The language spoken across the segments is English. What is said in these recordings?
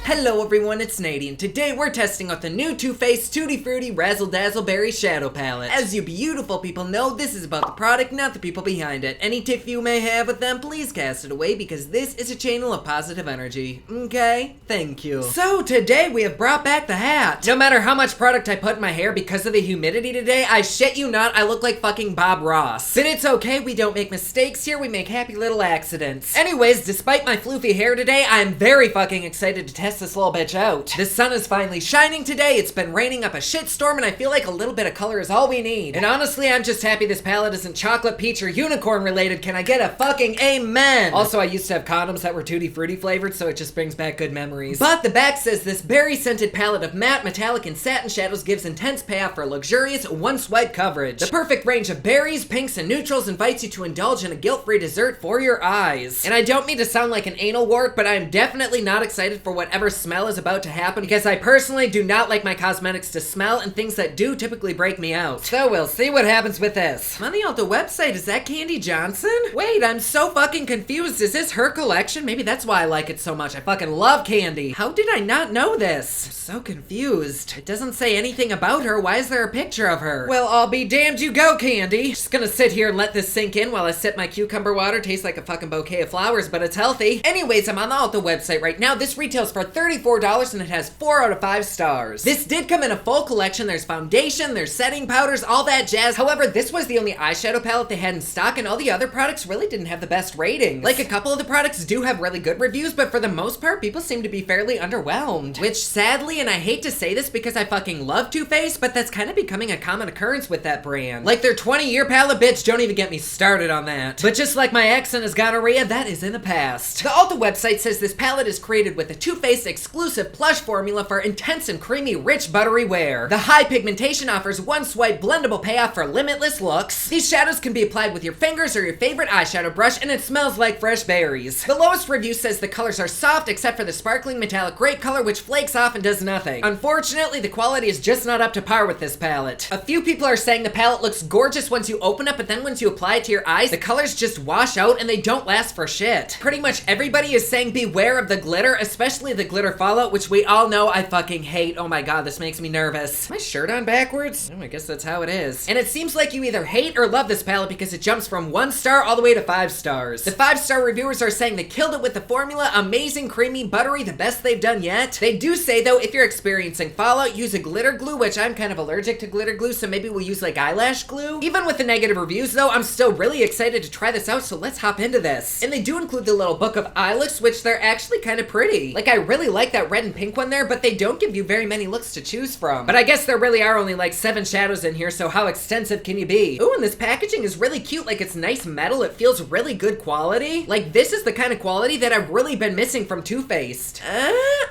Hello everyone, it's Nady, and today we're testing out the new Too Faced Tutti Frutti Razzle Dazzle Berry Shadow Palette. As you beautiful people know, this is about the product, not the people behind it. Any tiff you may have with them, please cast it away because this is a channel of positive energy. Okay? Thank you. So today we have brought back the hat. No matter how much product I put in my hair because of the humidity today, I shit you not, I look like fucking Bob Ross. But it's okay, we don't make mistakes here, we make happy little accidents. Anyways, despite my floofy hair today, I am very fucking excited to test this little bitch out. The sun is finally shining today, it's been raining up a shitstorm, and I feel like a little bit of color is all we need. And honestly, I'm just happy this palette isn't chocolate, peach, or unicorn related. Can I get a fucking amen? Also, I used to have condoms that were Tutti Frutti flavored, so it just brings back good memories. But the back says this berry-scented palette of matte, metallic, and satin shadows gives intense payoff for luxurious, one-swipe coverage. The perfect range of berries, pinks, and neutrals invites you to indulge in a guilt-free dessert for your eyes. And I don't mean to sound like an anal wart, but I am definitely not excited for whatever smell is about to happen because I personally do not like my cosmetics to smell, and things that do typically break me out. So we'll see what happens with this. Money on the website, is that Candy Johnson? Wait, I'm so fucking confused. Is this her collection? Maybe that's why I like it so much. I fucking love Candy. How did I not know this? I'm so confused. It doesn't say anything about her. Why is there a picture of her? Well, I'll be damned, you go, Candy. Just gonna sit here and let this sink in while I sip my cucumber water. Tastes like a fucking bouquet of flowers, but it's healthy. Anyways, I'm on the Ulta website right now. This retails for $34 and it has 4 out of 5 stars. This did come in a full collection. There's foundation, there's setting powders, all that jazz. However, this was the only eyeshadow palette they had in stock, and all the other products really didn't have the best ratings. Like, a couple of the products do have really good reviews, but for the most part, people seem to be fairly underwhelmed. Which, sadly, and I hate to say this because I fucking love Too Faced, but that's kind of becoming a common occurrence with that brand. Like, their 20-year palette, bitch, don't even get me started on that. But just like my ex and his gonorrhea, that is in the past. The Ulta website says this palette is created with a Too Faced exclusive plush formula for intense and creamy, rich, buttery wear. The high pigmentation offers one-swipe blendable payoff for limitless looks. These shadows can be applied with your fingers or your favorite eyeshadow brush, and it smells like fresh berries. The lowest review says the colors are soft except for the sparkling metallic grape color, which flakes off and does nothing. Unfortunately, the quality is just not up to par with this palette. A few people are saying the palette looks gorgeous once you open it, but then once you apply it to your eyes, the colors just wash out and they don't last for shit. Pretty much everybody is saying beware of the glitter, especially the glitter fallout, which we all know I fucking hate. Oh my god, this makes me nervous. Is my shirt on backwards? Oh, I guess that's how it is. And it seems like you either hate or love this palette because it jumps from 1 star all the way to 5 stars. The 5-star reviewers are saying they killed it with the formula, amazing, creamy, buttery, the best they've done yet. They do say though, if you're experiencing fallout, use a glitter glue, which I'm kind of allergic to glitter glue, so maybe we'll use like eyelash glue. Even with the negative reviews though, I'm still really excited to try this out, so let's hop into this. And they do include the little book of eye looks, which they're actually kind of pretty. Like, I really like that red and pink one there, but they don't give you very many looks to choose from. But I guess there really are only like 7 shadows in here, so how extensive can you be? Ooh, and this packaging is really cute. Like, it's nice metal. It feels really good quality. Like, this is the kind of quality that I've really been missing from Too Faced.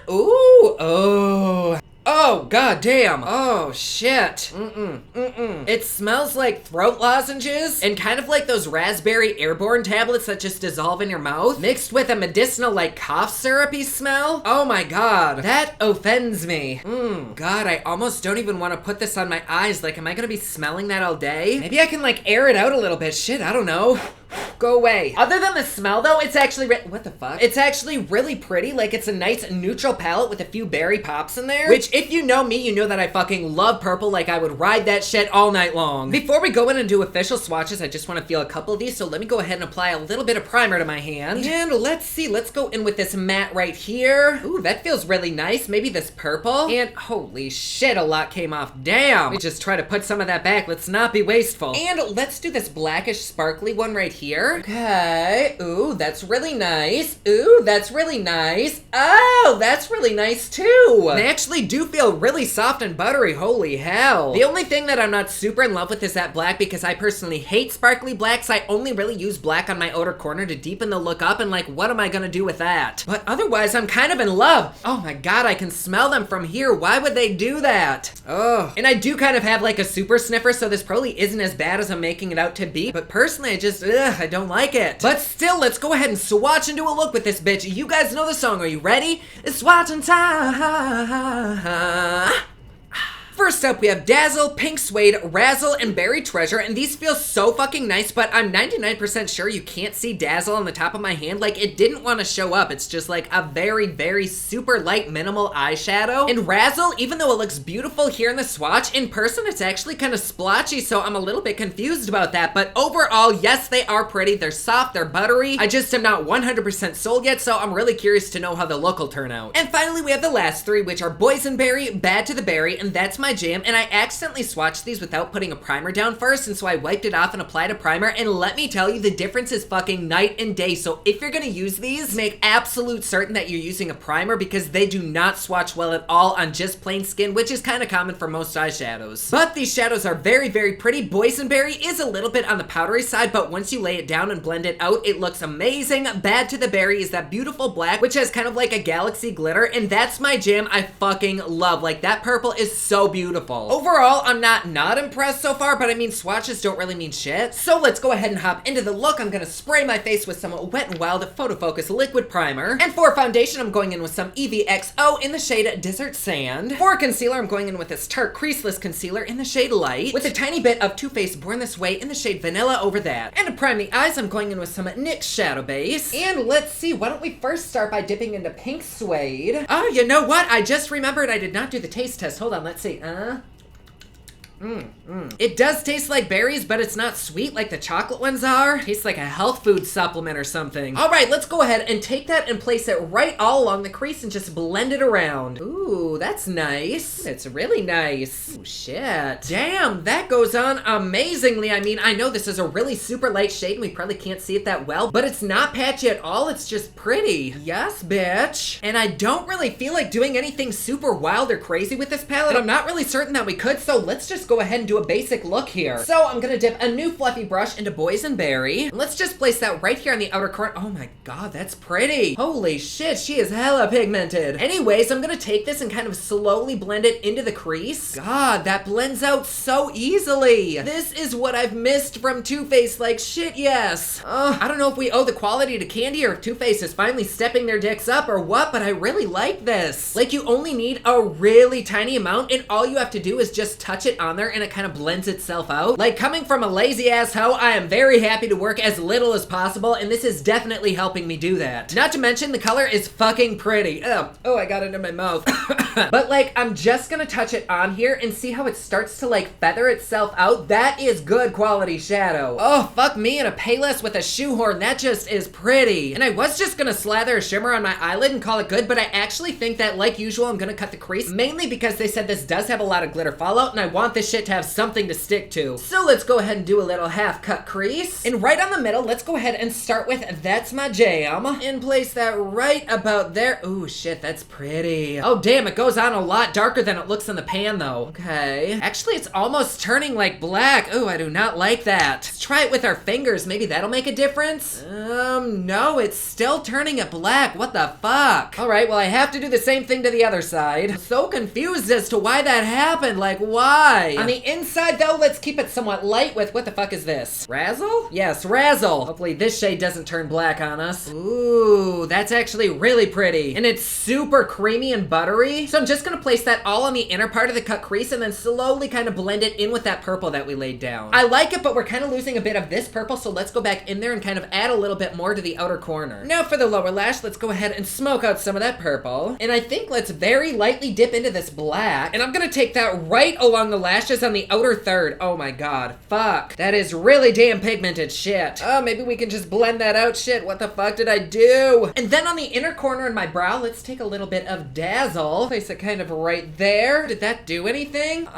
Ooh, oh. Oh, god damn. Oh, shit. It smells like throat lozenges and kind of like those raspberry airborne tablets that just dissolve in your mouth, mixed with a medicinal, like, cough syrupy smell. Oh my god. That offends me. God, I almost don't even want to put this on my eyes. Like, am I gonna be smelling that all day? Maybe I can, like, air it out a little bit. Shit, I don't know. Go away. Other than the smell though, it's actually what the fuck? It's actually really pretty. Like, it's a nice neutral palette with a few berry pops in there, which if you know me, you know that I fucking love purple. Like, I would ride that shit all night long. Before we go in and do official swatches, I just want to feel a couple of these, so let me go ahead and apply a little bit of primer to my hand. And let's see, let's go in with this matte right here. Ooh, that feels really nice. Maybe this purple. And holy shit, a lot came off. Damn. Let me just try to put some of that back. Let's not be wasteful. And let's do this blackish sparkly one right here. Okay. Ooh, that's really nice. Ooh, that's really nice. Oh, that's really nice too. They actually do feel really soft and buttery. Holy hell. The only thing that I'm not super in love with is that black, because I personally hate sparkly blacks. I only really use black on my outer corner to deepen the look up, and like, what am I gonna do with that? But otherwise, I'm kind of in love. Oh my god, I can smell them from here. Why would they do that? Oh. And I do kind of have like a super sniffer, so this probably isn't as bad as I'm making it out to be, but personally, I don't like it. But still, let's go ahead and swatch and do a look with this bitch. You guys know the song. Are you ready? It's swatching time. First up, we have Dazzle, Pink Suede, Razzle, and Berry Treasure, and these feel so fucking nice, but I'm 99% sure you can't see Dazzle on the top of my hand. Like, it didn't want to show up. It's just like a very, very super light, minimal eyeshadow. And Razzle, even though it looks beautiful here in the swatch, in person it's actually kind of splotchy, so I'm a little bit confused about that. But overall, yes, they are pretty. They're soft, they're buttery. I just am not 100% sold yet, so I'm really curious to know how the look will turn out. And finally, we have the last three, which are Boysenberry, Bad to the Berry, and That's My Jam. And I accidentally swatched these without putting a primer down first, and so I wiped it off and applied a primer, and let me tell you, the difference is fucking night and day. So if you're gonna use these, make absolute certain that you're using a primer, because they do not swatch well at all on just plain skin, which is kind of common for most eyeshadows. But these shadows are very, very pretty. Boysenberry is a little bit on the powdery side, but once you lay it down and blend it out, it looks amazing. Bad to the Berry is that beautiful black, which has kind of like a galaxy glitter, and That's My Jam I fucking love. Like, that purple is so beautiful. Overall, I'm not impressed so far, but I mean, swatches don't really mean shit. So let's go ahead and hop into the look. I'm gonna spray my face with some Wet n Wild Photo Focus liquid primer. And for foundation, I'm going in with some EVXO in the shade Desert Sand. For concealer, I'm going in with this Tarte Creaseless Concealer in the shade Light, with a tiny bit of Too Faced Born This Way in the shade Vanilla over that. And to prime the eyes, I'm going in with some NYX Shadow Base. And let's see, why don't we first start by dipping into Pink Suede. Oh, you know what? I just remembered I did not do the taste test. Hold on, let's see. It does taste like berries, but it's not sweet like the chocolate ones are. Tastes like a health food supplement or something. All right, let's go ahead and take that and place it right all along the crease and just blend it around. Ooh, that's nice. It's really nice. Ooh, shit. Damn, that goes on amazingly. I mean, I know this is a really super light shade and we probably can't see it that well, but it's not patchy at all. It's just pretty. Yes, bitch. And I don't really feel like doing anything super wild or crazy with this palette. I'm not really certain that we could, so let's just go ahead and do a basic look here. So I'm gonna dip a new fluffy brush into Boysenberry. Let's just place that right here on the outer corner. Oh my god, that's pretty. Holy shit, she is hella pigmented. Anyways, I'm gonna take this and kind of slowly blend it into the crease. God, that blends out so easily. This is what I've missed from Too Faced, like shit, yes. I don't know if we owe the quality to Candy or if Too Faced is finally stepping their dicks up or what, but I really like this. Like, you only need a really tiny amount and all you have to do is just touch it on there and it kind of blends itself out. Like, coming from a lazy ass hoe, I am very happy to work as little as possible, and this is definitely helping me do that. Not to mention, the color is fucking pretty. Oh, I got it in my mouth. But like, I'm just gonna touch it on here and see how it starts to like feather itself out. That is good quality shadow. Oh, fuck me in a payless with a shoehorn. That just is pretty. And I was just gonna slather a shimmer on my eyelid and call it good, but I actually think that, like usual, I'm gonna cut the crease, mainly because they said this does have a lot of glitter fallout, and I want this shit to have something to stick to. So let's go ahead and do a little half cut crease. And right on the middle, let's go ahead and start with That's My Jam and place that right about there. Ooh, shit, that's pretty. Oh, damn, it goes on a lot darker than it looks in the pan, though. Okay. Actually, it's almost turning like black. Ooh, I do not like that. Let's try it with our fingers. Maybe that'll make a difference. No, it's still turning it black. What the fuck? All right, well, I have to do the same thing to the other side. I'm so confused as to why that happened. Like, why? On the inside, though, let's keep it somewhat light with, what the fuck is this? Razzle? Yes, Razzle. Hopefully this shade doesn't turn black on us. Ooh, that's actually really pretty. And it's super creamy and buttery. So I'm just gonna place that all on the inner part of the cut crease and then slowly kind of blend it in with that purple that we laid down. I like it, but we're kind of losing a bit of this purple, so let's go back in there and kind of add a little bit more to the outer corner. Now for the lower lash, let's go ahead and smoke out some of that purple. And I think let's very lightly dip into this black. And I'm gonna take that right along the lashes on the outer third. Oh my god, fuck. That is really damn pigmented shit. Oh, maybe we can just blend that out. Shit, what the fuck did I do? And then on the inner corner in my brow, let's take a little bit of Dazzle. Place it kind of right there. Did that do anything?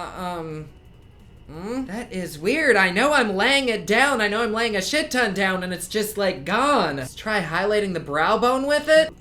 That is weird. I know I'm laying it down. I know I'm laying a shit ton down and it's just like gone. Let's try highlighting the brow bone with it.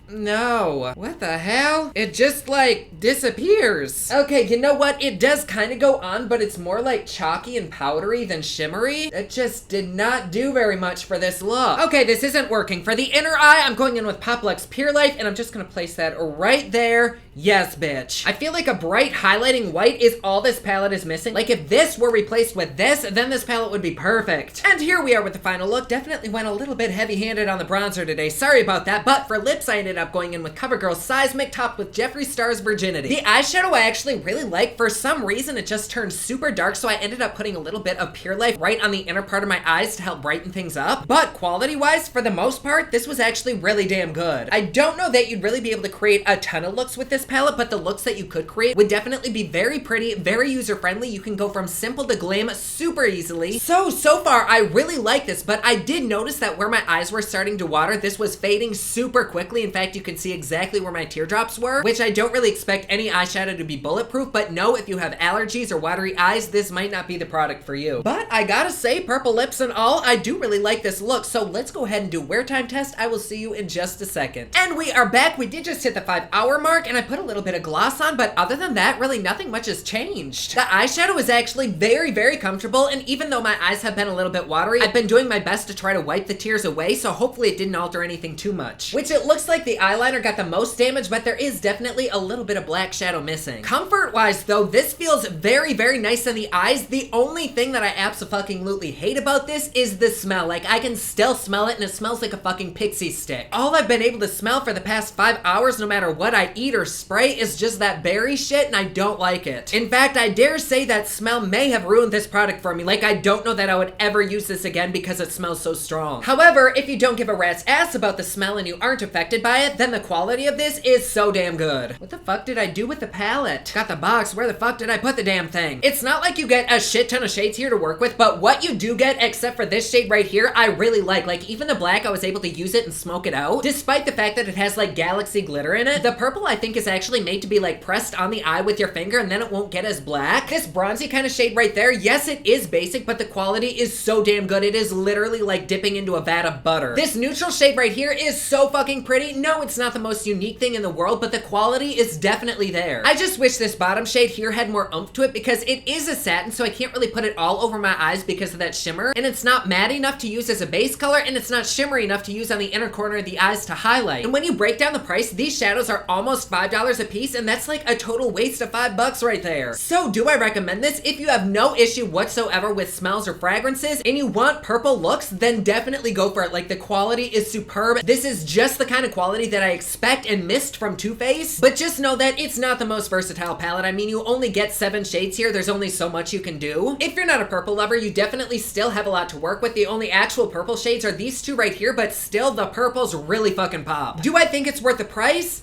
No. What the hell? It just like disappears. Okay, you know what? It does kind of go on, but it's more like chalky and powdery than shimmery. It just did not do very much for this look. Okay, this isn't working. For the inner eye, I'm going in with Pop Luxe Pure Life and I'm just gonna place that right there. Yes, bitch. I feel like a bright highlighting white is all this palette is was missing. Like if this were replaced with this, then this palette would be perfect. And here we are with the final look. Definitely went a little bit heavy-handed on the bronzer today. Sorry about that, but for lips, I ended up going in with CoverGirl's Seismic topped with Jeffree Star's Virginity. The eyeshadow I actually really like. For some reason, it just turned super dark, so I ended up putting a little bit of Pure Life right on the inner part of my eyes to help brighten things up. But quality-wise, for the most part, this was actually really damn good. I don't know that you'd really be able to create a ton of looks with this palette, but the looks that you could create would definitely be very pretty, very user-friendly. You can go from simple to glam super easily. So far, I really like this, but I did notice that where my eyes were starting to water, this was fading super quickly. In fact, you can see exactly where my teardrops were, which I don't really expect any eyeshadow to be bulletproof, but no, if you have allergies or watery eyes, this might not be the product for you. But I gotta say, purple lips and all, I do really like this look, so let's go ahead and do wear time test. I will see you in just a second. And we are back. We did just hit the 5-hour mark, and I put a little bit of gloss on, but other than that, really nothing much has changed. The eyeshadow is actually very, very comfortable, and even though my eyes have been a little bit watery, I've been doing my best to try to wipe the tears away, so hopefully it didn't alter anything too much. Which it looks like the eyeliner got the most damage, but there is definitely a little bit of black shadow missing. Comfort-wise, though, this feels very, very nice on the eyes. The only thing that I abso-fucking-lutely hate about this is the smell. Like, I can still smell it, and it smells like a fucking pixie stick. All I've been able to smell for the past 5 hours, no matter what I eat or spray, is just that berry shit, and I don't like it. In fact, I dare say that smell may have ruined this product for me. Like, I don't know that I would ever use this again because it smells so strong. However, if you don't give a rat's ass about the smell and you aren't affected by it, then the quality of this is so damn good. What the fuck did I do with the palette? Got the box, where the fuck did I put the damn thing? It's not like you get a shit ton of shades here to work with, but what you do get, except for this shade right here, I really like. Like, even the black, I was able to use it and smoke it out, despite the fact that it has, like, galaxy glitter in it. The purple, I think, is actually made to be, like, pressed on the eye with your finger, and then it won't get as black. This bronzy kind of shade right there, yes, it is basic, but the quality is so damn good. It is literally like dipping into a vat of butter. This neutral shade right here is so fucking pretty. No, it's not the most unique thing in the world, but the quality is definitely there. I just wish this bottom shade here had more oomph to it because it is a satin, so I can't really put it all over my eyes because of that shimmer, and it's not matte enough to use as a base color, and it's not shimmery enough to use on the inner corner of the eyes to highlight. And when you break down the price, these shadows are almost $5 a piece, and that's like a total waste of $5 right there. So do I recommend this? If you have no issue whatsoever with smells or fragrances, and you want purple looks, then definitely go for it. Like, the quality is superb. This is just the kind of quality that I expect and missed from Too Faced, but just know that it's not the most versatile palette. I mean, you only get 7 shades here. There's only so much you can do. If you're not a purple lover, you definitely still have a lot to work with. The only actual purple shades are these two right here, but still the purples really fucking pop. Do I think it's worth the price?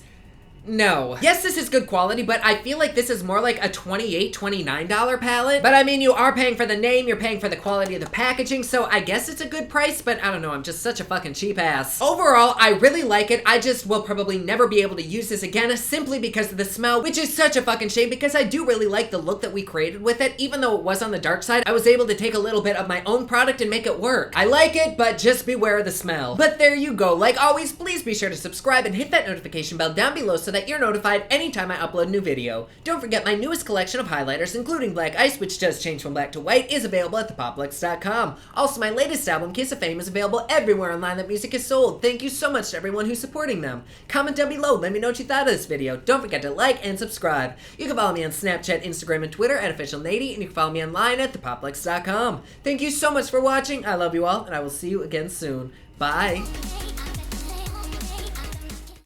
No. Yes, this is good quality, but I feel like this is more like a $28, $29 palette. But I mean, you are paying for the name, you're paying for the quality of the packaging, so I guess it's a good price, but I don't know, I'm just such a fucking cheap ass. Overall, I really like it. I just will probably never be able to use this again simply because of the smell, which is such a fucking shame because I do really like the look that we created with it. Even though it was on the dark side, I was able to take a little bit of my own product and make it work. I like it, but just beware of the smell. But there you go. Like always, please be sure to subscribe and hit that notification bell down below so that you're notified anytime I upload a new video. Don't forget my newest collection of highlighters, including Black Ice, which does change from black to white, is available at thepoplex.com. Also, my latest album, Kiss of Fame, is available everywhere online that music is sold. Thank you so much to everyone who's supporting them. Comment down below, let me know what you thought of this video. Don't forget to like and subscribe. You can follow me on Snapchat, Instagram, and Twitter at officialnady, and you can follow me online at thepoplex.com. Thank you so much for watching. I love you all, and I will see you again soon. Bye.